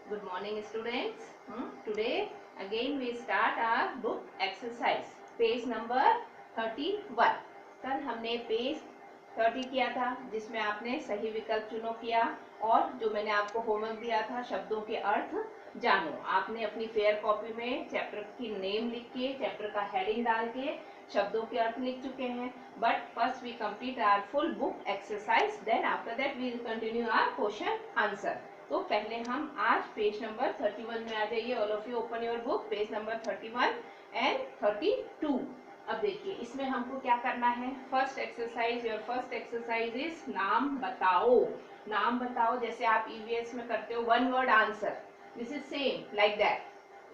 Good morning, students. Today again we start our book exercise. Page number 31. कल हमने page 30 किया था जिसमें आपने सही विकल्प चुनो किया और जो मैंने आपको होमवर्क दिया था शब्दों के अर्थ जानो। आपने अपनी फेयर कॉपी में चैप्टर की नेम लिख के चैप्टर का हेडिंग डाल के शब्दों के अर्थ लिख चुके हैं। But first we complete our full book exercise, then after that we will continue our question answer. तो पहले हम आज पेज नंबर 31 में आ जाइए। All of you open your book, page number 31 and 32। अब देखिए इसमें हमको क्या करना है। First exercise, your first exercise is नाम बताओ। नाम बताओ जैसे आप ईवीएस में करते हो one word answer, this is same like that,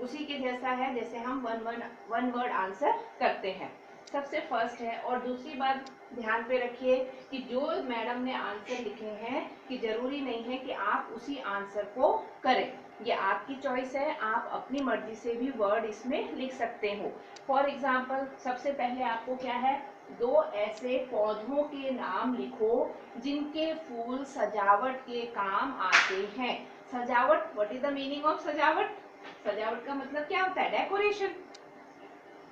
उसी के जैसा है जैसे हम वन वर्ड आंसर करते हैं। सबसे फर्स्ट है। और दूसरी बात ध्यान पे रखिए कि जो मैडम ने आंसर लिखे हैं कि जरूरी नहीं है कि आप उसी आंसर को करें, ये आपकी चॉइस है। आप अपनी मर्जी से भी वर्ड इसमें लिख सकते हो। फॉर एग्जाम्पल सबसे पहले आपको क्या है, दो ऐसे पौधों के नाम लिखो जिनके फूल सजावट के काम आते हैं। सजावट, what is the meaning of सजावट? सजावट का मतलब क्या होता है? डेकोरेशन।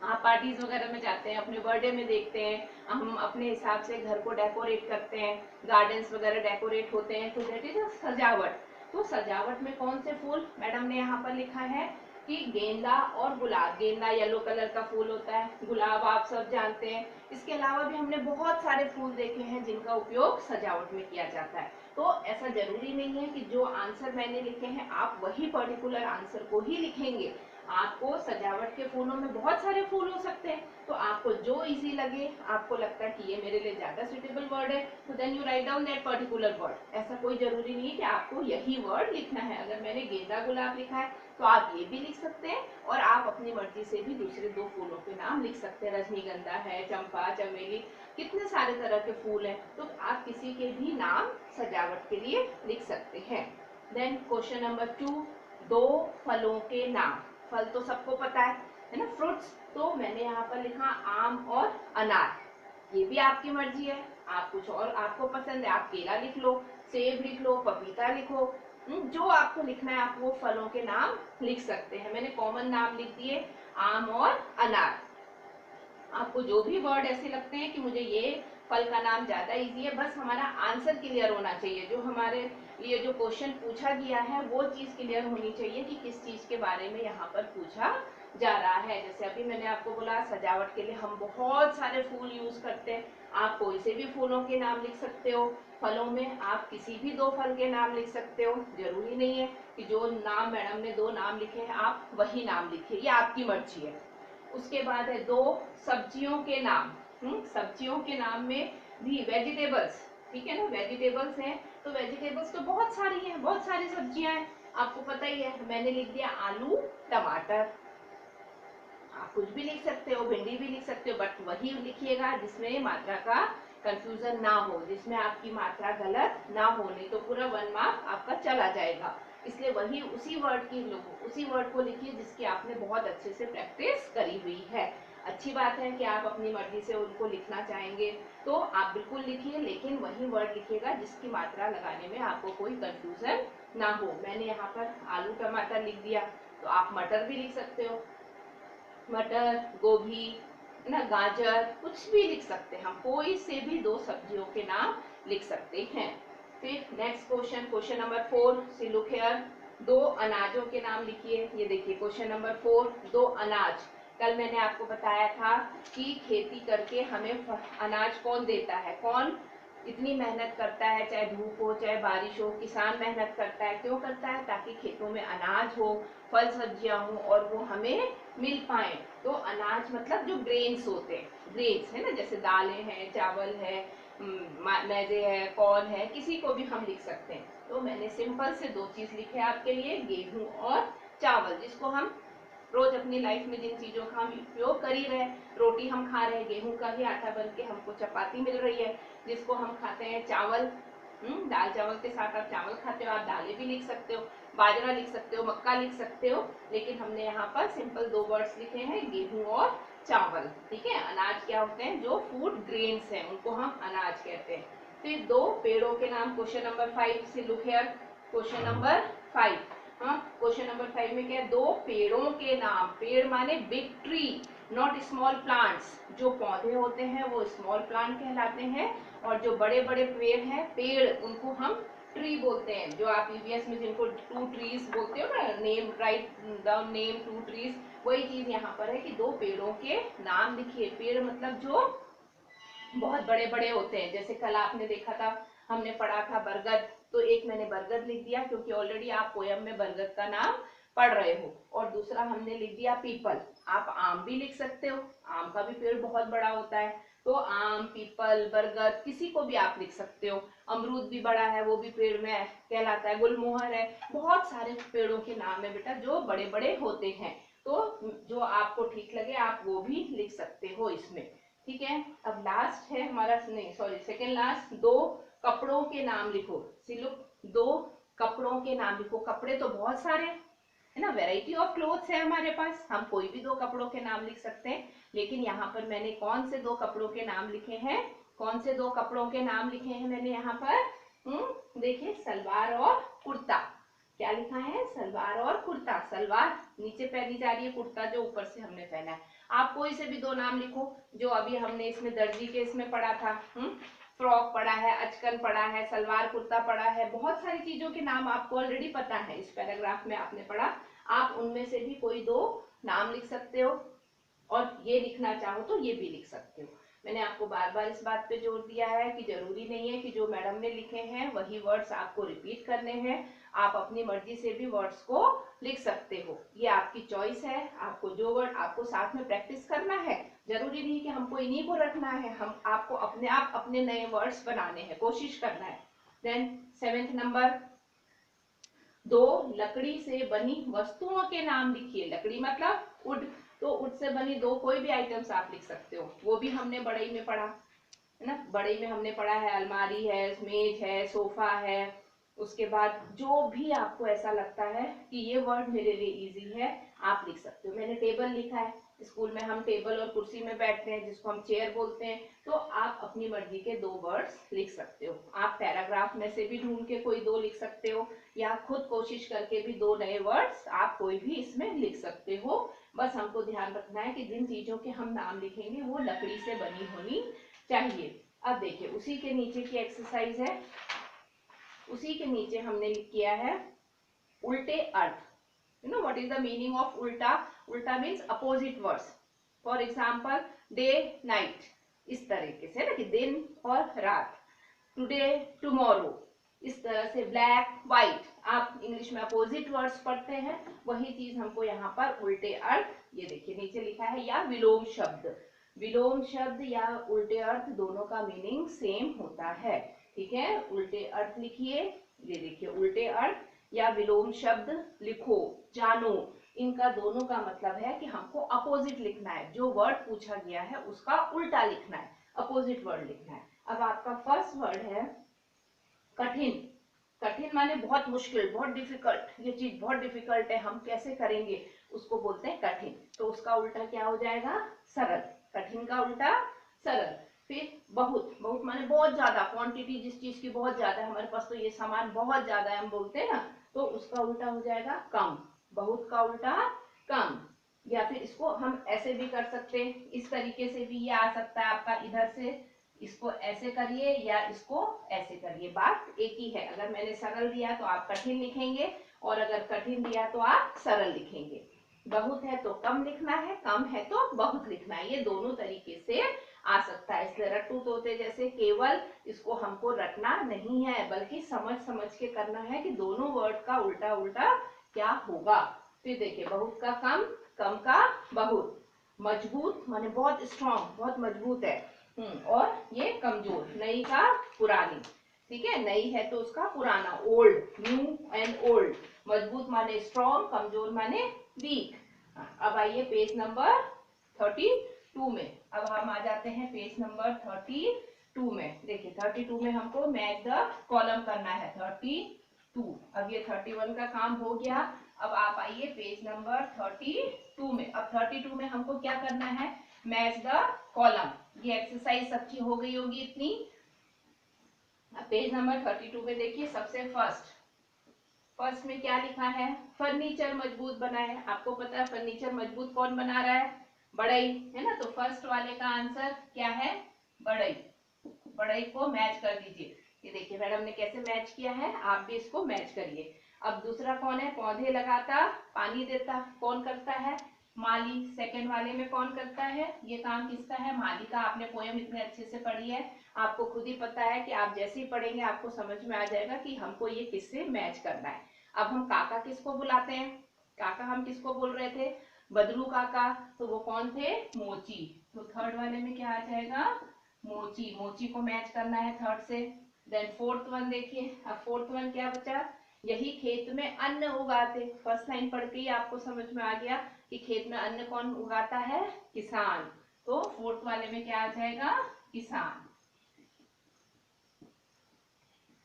आप पार्टीज वगैरह में जाते हैं, अपने बर्थडे में देखते हैं, हम अपने हिसाब से घर को डेकोरेट करते हैं, गार्डन्स वगैरह डेकोरेट होते हैं, तो दैट इज सजावट। तो सजावट में कौन से फूल? मैडम ने यहाँ पर लिखा है कि गेंदा और गुलाब। गेंदा येलो कलर का फूल होता है, गुलाब आप सब जानते हैं। इसके अलावा भी हमने बहुत सारे फूल देखे हैं जिनका उपयोग सजावट में किया जाता है। तो ऐसा जरूरी नहीं है कि जो आंसर मैंने लिखे हैं आप वही पर्टिकुलर आंसर को ही लिखेंगे। आपको सजावट के फूलों में बहुत सारे फूल हो सकते हैं, तो आपको जो इजी लगे, आपको लगता है कि ये मेरे लिए ज्यादा सुटेबल वर्ड है, तो then you write down that particular word. ऐसा कोई जरूरी नहीं है कि आपको यही वर्ड लिखना है। अगर मैंने गेंदा गुलाब लिखा है तो आप ये भी लिख सकते हैं, और आप अपनी मर्जी से भी दूसरे दो फूलों के नाम लिख सकते हैं। रजनीगंधा है, चंपा, चमेली, कितने सारे तरह के फूल हैं, तो आप किसी के भी नाम सजावट के लिए लिख सकते हैं। देन क्वेश्चन नंबर 2, दो फलों के नाम। फल तो सबको पता है ना, फ्रूट्स। तो मैंने यहाँ पर लिखा आम और अनार। ये भी आपकी मर्जी है, आप कुछ और आपको पसंद है, आप केला लिख लो, सेब लिख लो, पपीता लिखो, जो आपको लिखना है आप वो फलों के नाम लिख सकते हैं। मैंने कॉमन नाम लिख दिए आम और अनार। आपको जो भी वर्ड ऐसे लगते हैं कि मुझे ये फल का नाम ज्यादा इजी है, बस हमारा आंसर क्लियर होना चाहिए। जो हमारे लिए जो क्वेश्चन पूछा गया है वो चीज क्लियर होनी चाहिए कि किस चीज के बारे में यहाँ पर पूछा जा रहा है। जैसे अभी मैंने आपको बोला सजावट के लिए हम बहुत सारे फूल यूज करते हैं, आप कोई से भी फूलों के नाम लिख सकते हो। फलों में आप किसी भी दो फल के नाम लिख सकते हो, जरूरी नहीं है कि जो नाम मैडम ने दो नाम लिखे हैं आप वही नाम लिखिए, ये आपकी मर्जी है। उसके बाद है दो सब्जियों के नाम। सब्जियों के नाम में भी वेजिटेबल्स, ठीक है ना, वेजिटेबल्स हैं तो वेजिटेबल्स तो बहुत सारी हैं, बहुत सारी सब्जियां हैं, आपको पता ही है। मैंने लिख दिया आलू, टमाटर। आप कुछ भी लिख सकते हो, भिंडी भी लिख सकते हो, बट वही लिखिएगा जिसमें मात्रा का कंफ्यूजन ना हो, जिसमें आपकी मात्रा गलत ना हो, नहीं तो पूरा 1 मार्क आपका चला जाएगा। इसलिए वही उसी वर्ड को लिखिए जिसकी आपने बहुत अच्छे से प्रैक्टिस करी हुई है। अच्छी बात है कि आप अपनी मर्जी से उनको लिखना चाहेंगे तो आप बिल्कुल लिखिए, लेकिन वही वर्ड लिखिएगा जिसकी मात्रा लगाने में आपको कोई कंफ्यूजन ना हो। मैंने यहाँ पर आलू टमाटर लिख दिया, तो आप मटर भी लिख सकते हो, मटर, गोभी, ना गाजर, कुछ भी लिख सकते हैं हम, कोई से भी दो सब्जियों के नाम लिख सकते हैं। फिर next question, question number 4, see look here, दो अनाजों के नाम लिखिए। ये देखिए क्वेश्चन नंबर 4, दो अनाज। कल मैंने आपको बताया था कि खेती करके हमें अनाज कौन देता है, कौन इतनी मेहनत करता है, चाहे धूप हो चाहे बारिश हो, किसान मेहनत करता है। क्यों करता है? ताकि खेतों में अनाज हो, फल सब्जियां हो और वो हमें मिल पाए। तो अनाज मतलब जो ग्रेन्स होते हैं, ग्रेन्स है ना, जैसे दालें हैं, चावल है, मैदे है, कॉर्न है, किसी को भी हम लिख सकते हैं। तो मैंने सिंपल से दो चीज लिखे आपके लिए, गेहूं और चावल, जिसको हम रोज अपनी लाइफ में जिन चीजों का हम उपयोग कर ही रहे, रोटी हम खा रहे हैं, गेहूं का ही आटा बन के हमको चपाती मिल रही है जिसको हम खाते हैं। चावल, दाल चावल के साथ आप चावल खाते हो, आप दालें भी लिख सकते हो, बाजरा लिख सकते हो, मक्का लिख सकते हो, लेकिन हमने यहाँ पर सिंपल दो वर्ड्स लिखे हैं, गेहूं और चावल। ठीक है, अनाज क्या होते हैं? जो फूड ग्रेन्स हैं उनको हम अनाज कहते हैं। फिर दो पेड़ों के नाम, क्वेश्चन नंबर 5 से लुक हियर, क्वेश्चन नंबर 5। हाँ, क्वेश्चन नंबर 5 में क्या है, दो पेड़ों के नाम। पेड़ माने big tree, not small plants. जो पौधे होते हैं वो स्मॉल प्लांट कहलाते हैं, और जो बड़े बड़े पेड़ उनको हम ट्री बोलते हैं। जो आप ईवीएस में जिनको 2 ट्रीज बोलते हो ना, name write down name 2 trees, वही चीज यहाँ पर है कि दो पेड़ों के नाम लिखिए। पेड़ मतलब जो बहुत बड़े बड़े होते हैं, जैसे कल आपने देखा था, हमने पढ़ा था बरगद, तो एक मैंने बरगद लिख दिया क्योंकि ऑलरेडी आप पोयम में बरगद का नाम पढ़ रहे हो। और दूसरा हमने लिख दिया पीपल। आप आम भी लिख सकते हो, आम का भी पेड़ बहुत बड़ा होता है, तो आम, पीपल, बरगद, किसी को भी आप लिख सकते हो। अमरूद भी बड़ा है, वो भी पेड़ में कहलाता है। गुलमोहर है, बहुत सारे पेड़ों के नाम है बेटा जो बड़े बड़े होते हैं। तो जो आपको ठीक लगे आप वो भी लिख सकते हो इसमें, ठीक है। अब लास्ट है हमारा, नहीं सॉरी सेकेंड लास्ट, दो कपड़ों के नाम लिखो। सिलुक, दो कपड़ों के नाम लिखो। कपड़े तो बहुत सारे है ना, वैरायटी ऑफ क्लोथ्स है हमारे पास, हम कोई भी दो कपड़ों के नाम लिख सकते हैं। लेकिन यहाँ पर मैंने कौन से दो कपड़ों के नाम लिखे हैं, कौन से दो कपड़ों के नाम लिखे हैं मैंने यहाँ पर, देखिए सलवार और कुर्ता। क्या लिखा है, सलवार और कुर्ता। सलवार नीचे पहनी जा रही है, कुर्ता जो ऊपर से हमने पहना है। आप कोई से भी दो नाम लिखो, जो अभी हमने इसमें दर्जी के इसमें पढ़ा था, फ्रॉक पढ़ा है, अचकन पढ़ा है, सलवार कुर्ता पढ़ा है, बहुत सारी चीजों के नाम आपको ऑलरेडी पता है, इस पैराग्राफ में आपने पढ़ा। आप उनमें से भी कोई दो नाम लिख सकते हो, और ये लिखना चाहो तो ये भी लिख सकते हो। मैंने आपको बार बार इस बात पे जोर दिया है कि जरूरी नहीं है कि जो मैडम ने लिखे हैं वही वर्ड्स आपको रिपीट करने हैं। आप अपनी मर्जी से भी वर्ड्स को लिख सकते हो, ये आपकी चॉइस है। आपको जो वर्ड आपको साथ में प्रैक्टिस करना है, जरूरी नहीं कि हमको इन्हीं को रखना है, हम आपको अपने आप अपने नए वर्ड्स बनाने हैं, कोशिश करना है। देन 7th नंबर, दो लकड़ी से बनी वस्तुओं के नाम लिखिए। लकड़ी मतलब वुड, तो वुड से बनी दो कोई भी आइटम्स आप लिख सकते हो, वो भी हमने बढ़ई में पढ़ा है ना। बढ़ई में हमने पढ़ा है, अलमारी है, मेज है, सोफा है। उसके बाद जो भी आपको ऐसा लगता है कि ये वर्ड मेरे लिए इजी है, आप लिख सकते हो। मैंने टेबल लिखा है, स्कूल में हम टेबल और कुर्सी में बैठते हैं जिसको हम चेयर बोलते हैं, तो आप अपनी मर्जी के दो वर्ड्स लिख सकते हो। आप पैराग्राफ में से भी ढूंढ के कोई दो लिख सकते हो, या खुद कोशिश करके भी दो नए वर्ड्स आप कोई भी इसमें लिख सकते हो। बस हमको ध्यान रखना है कि जिन चीजों के हम नाम लिखेंगे वो लकड़ी से बनी होनी चाहिए। अब देखिए उसी के नीचे की एक्सरसाइज है, उसी के नीचे हमने किया है उल्टे अर्थ। You know what is the meaning of उल्टा? उल्टा means opposite words. For example day night, इस तरीके से ना कि दिन और रात। टुडे टुमारो, इस तरह से ब्लैक व्हाइट, आप इंग्लिश में अपोजिट वर्ड्स पढ़ते हैं, वही चीज हमको यहाँ पर उल्टे अर्थ, ये देखिए नीचे लिखा है, या विलोम शब्द। विलोम शब्द या उल्टे अर्थ दोनों का मीनिंग सेम होता है, ठीक है। उल्टे अर्थ लिखिए, ये देखिए उल्टे अर्थ या विलोम शब्द लिखो, जानो। इनका दोनों का मतलब है कि हमको अपोजिट लिखना है, जो वर्ड पूछा गया है उसका उल्टा लिखना है, अपोजिट वर्ड लिखना है। अब आपका फर्स्ट वर्ड है कठिन। कठिन माने बहुत मुश्किल, बहुत डिफिकल्ट, ये चीज बहुत डिफिकल्ट है, हम कैसे करेंगे, उसको बोलते हैं कठिन। तो उसका उल्टा क्या हो जाएगा, सरल। कठिन का उल्टा सरल। फिर बहुत, बहुत माने बहुत ज्यादा, क्वांटिटी जिस चीज की बहुत ज्यादा है, हमारे पास तो ये सामान बहुत ज्यादा है हम बोलते हैं ना, तो उसका उल्टा हो जाएगा कम। बहुत का उल्टा कम। या फिर इसको हम ऐसे भी कर सकते हैं, इस तरीके से भी ये आ सकता है आपका, इधर से इसको ऐसे करिए या इसको ऐसे करिए, बात एक ही है। अगर मैंने सरल दिया तो आप कठिन लिखेंगे, और अगर कठिन दिया तो आप सरल लिखेंगे। बहुत है तो कम लिखना है, कम है तो बहुत लिखना है, ये दोनों तरीके से आ सकता है। इसलिए रट्टू तोते जैसे केवल इसको हमको रटना नहीं है, बल्कि समझ समझ के करना है कि दोनों वर्ड का उल्टा उल्टा क्या होगा। फिर देखिए बहुत का कम, कम का बहुत। मजबूत माने बहुत स्ट्रॉन्ग, बहुत मजबूत है, और ये कमजोर, नई का पुरानी, ठीक है। नई है तो उसका पुराना, ओल्ड, न्यू एंड ओल्ड। मजबूत माने स्ट्रॉन्ग, कमजोर माने वीक। अब आइए पेज नंबर 32 में। अब हम आ जाते हैं पेज नंबर 32 में। देखिए 32 में हमको मैच द कॉलम करना है, 32। अब ये 31 का काम हो गया। अब आप आइए पेज नंबर 32 में। अब 32 में हमको क्या करना है, मैच द कॉलम। ये एक्सरसाइज अच्छी हो गई होगी इतनी। अब पेज नंबर 32 में देखिए सबसे फर्स्ट, फर्स्ट में क्या लिखा है, फर्नीचर मजबूत बनाए। आपको पता है फर्नीचर मजबूत कौन बना रहा है, बढ़ई, है ना। तो फर्स्ट वाले का आंसर क्या है, बढ़ई। बढ़ई को मैच कर दीजिए। ये देखिए मैडम ने कैसे मैच किया है, आप भी इसको मैच करिए। अब दूसरा कौन है, पौधे लगाता पानी देता, कौन करता है, माली। सेकंड वाले में कौन करता है, ये काम किसका है, माली का। आपने पोयम इतने अच्छे से पढ़ी है, आपको खुद ही पता है कि आप जैसे ही पढ़ेंगे आपको समझ में आ जाएगा कि हमको ये किससे मैच करना है। अब हम काका किसको बुलाते हैं, काका हम किसको बोल रहे थे, बदलू काका। तो वो कौन थे, मोची। तो थर्ड वाले में क्या आ जाएगा, मोची। मोची को मैच करना है थर्ड से। देन फोर्थ वन देखिए, अब फोर्थ वन क्या बचा, यही खेत में अन्न उगाते। फर्स्ट लाइन पढ़ के ही आपको समझ में आ गया कि खेत में अन्न कौन उगाता है, किसान। तो फोर्थ वाले में क्या आ जाएगा, किसान।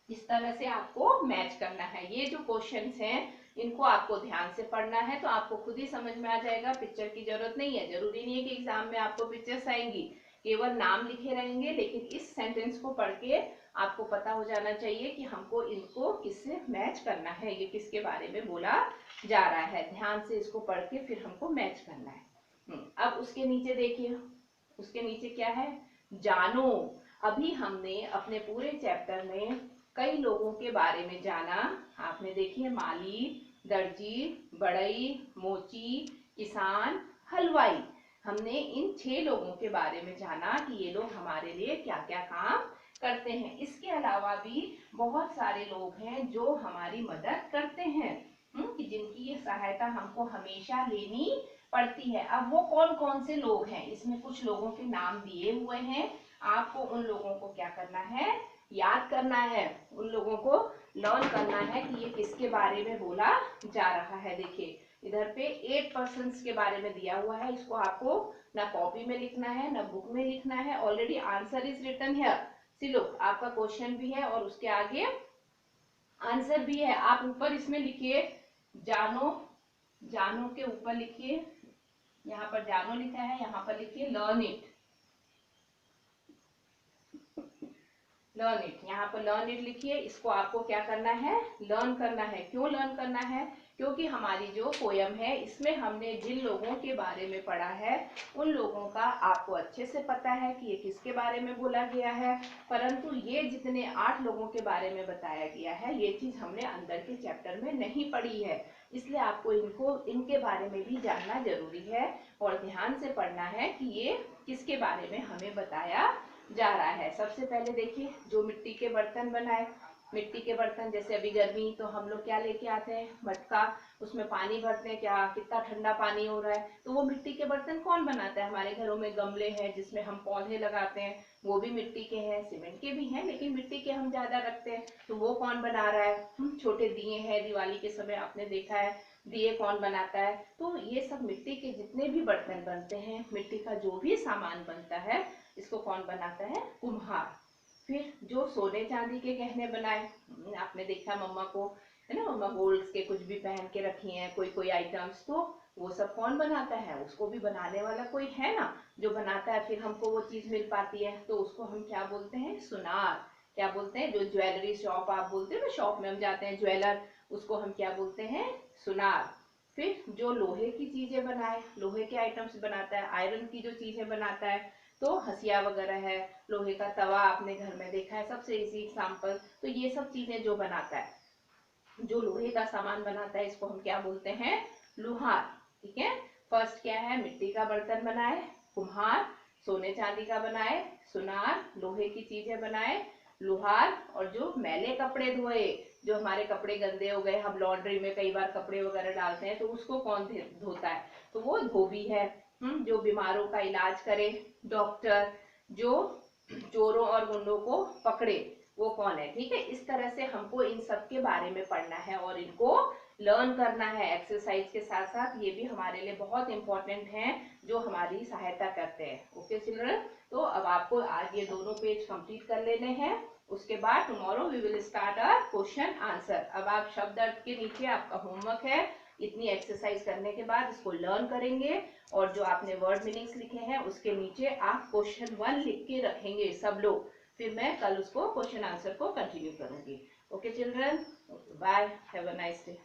इस तरह से आपको मैच करना है। ये जो क्वेश्चंस हैं इनको आपको ध्यान से पढ़ना है, तो आपको खुद ही समझ में आ जाएगा, पिक्चर की जरूरत नहीं है। जरूरी नहीं है कि एग्जाम में आपको पिक्चर्स आएंगी, केवल नाम लिखे रहेंगे, लेकिन इस सेंटेंस को पढ़ के आपको पता हो जाना चाहिए कि हमको इनको किससे मैच करना है, ये किसके बारे में बोला जा रहा है। ध्यान से इसको पढ़ के फिर हमको मैच करना है। अब उसके नीचे देखिए, उसके नीचे क्या है, जानो। अभी हमने अपने पूरे चैप्टर में कई लोगों के बारे में जाना। आपने देखिए माली, दर्जी, बढ़ई, मोची, किसान, हलवाई। हमने इन 6 लोगों के बारे में जाना कि ये लोग हमारे लिए क्या क्या काम करते हैं। इसके अलावा भी बहुत सारे लोग हैं जो हमारी मदद करते हैं, कि जिनकी ये सहायता हमको हमेशा लेनी पड़ती है। अब वो कौन कौन से लोग हैं, इसमें कुछ लोगों के नाम दिए हुए हैं। आपको उन लोगों को क्या करना है, याद करना है, उन लोगों को लर्न करना है कि ये किसके बारे में बोला जा रहा है। देखिए इधर पे 8 पर्सन्स के बारे में दिया हुआ है, इसको आपको ना कॉपी में लिखना है ना बुक में लिखना है। Already answer is written here. See लो, आपका क्वेश्चन भी है और उसके आगे आंसर भी है। आप ऊपर इसमें लिखिए जानो, जानो के ऊपर लिखिए, यहाँ पर जानो लिखा है, यहाँ पर लिखिए लर्न इट। लर्न इट, यहाँ पर लर्न इट लिखिए। इसको आपको क्या करना है, लर्न करना है। क्यों लर्न करना है, क्योंकि हमारी जो पोयम है इसमें हमने जिन लोगों के बारे में पढ़ा है उन लोगों का आपको अच्छे से पता है कि ये किसके बारे में बोला गया है, परंतु ये जितने 8 लोगों के बारे में बताया गया है ये चीज हमने अंदर के चैप्टर में नहीं पढ़ी है। इसलिए आपको इनके बारे में भी जानना जरूरी है और ध्यान से पढ़ना है कि ये किसके बारे में हमें बताया जा रहा है। सबसे पहले देखिए, जो मिट्टी के बर्तन बनाए, मिट्टी के बर्तन, जैसे अभी गर्मी तो हम लोग क्या लेके आते हैं, मटका, उसमें पानी भरते हैं, क्या कितना ठंडा पानी हो रहा है। तो वो मिट्टी के बर्तन कौन बनाता है, हमारे घरों में गमले हैं जिसमें हम पौधे लगाते हैं, वो भी मिट्टी के हैं, सीमेंट के भी हैं, लेकिन मिट्टी के हम ज्यादा रखते हैं। तो वो कौन बना रहा है, छोटे दिए हैं, दिवाली के समय आपने देखा है दिए कौन बनाता है। तो ये सब मिट्टी के जितने भी बर्तन बनते हैं, मिट्टी का जो भी सामान बनता है, इसको कौन बनाता है, कुम्हार। फिर जो सोने चांदी के गहने बनाए, आपने देखा मम्मा को, है ना, मम्मा गोल्ड के कुछ भी पहन के रखी हैं, कोई कोई आइटम्स, तो वो सब कौन बनाता है, उसको भी बनाने वाला कोई है ना जो बनाता है, फिर हमको वो चीज मिल पाती है, तो उसको हम क्या बोलते हैं, सुनार। क्या बोलते हैं, जो ज्वेलरी शॉप आप बोलते हैं ना, शॉप में हम जाते हैं ज्वेलर, उसको हम क्या बोलते हैं, सुनार। फिर जो लोहे की चीजें बनाए, लोहे के आइटम्स बनाता है, आयरन की जो चीजें बनाता है, तो हसिया वगैरह है, लोहे का तवा आपने घर में देखा है, सबसे इजी एग्जाम्पल। तो ये सब चीजें जो बनाता है, जो लोहे का सामान बनाता है, इसको हम क्या बोलते हैं, लुहार। ठीक है, फर्स्ट क्या है, मिट्टी का बर्तन बनाए, कुम्हार। सोने चांदी का बनाए, सुनार। लोहे की चीजें बनाए, लुहार। और जो मैले कपड़े धोए, जो हमारे कपड़े गंदे हो गए, हम लॉन्ड्री में कई बार कपड़े वगैरह डालते हैं, तो उसको कौन धोता है, तो वो धोबी है। जो बीमारों का इलाज करे, डॉक्टर। जो चोरों और गुंडों को पकड़े, वो कौन है। ठीक है, इस तरह से हमको इन सब के बारे में पढ़ना है और इनको लर्न करना है एक्सरसाइज के साथ साथ। ये भी हमारे लिए बहुत इंपॉर्टेंट है, जो हमारी सहायता करते हैं। ओके चिल्ड्रन, तो अब आपको आज ये दोनों पेज कंप्लीट कर लेने हैं। उसके बाद tomorrow we will start a question answer. अब आप शब्द अर्थ के नीचे आपका होमवर्क है, इतनी एक्सरसाइज करने के बाद इसको लर्न करेंगे और जो आपने वर्ड मीनिंग्स लिखे हैं उसके नीचे आप क्वेश्चन 1 लिख के रखेंगे सब लोग। फिर मैं कल उसको क्वेश्चन आंसर को कंटिन्यू करूंगी। Okay children, bye, have a nice day.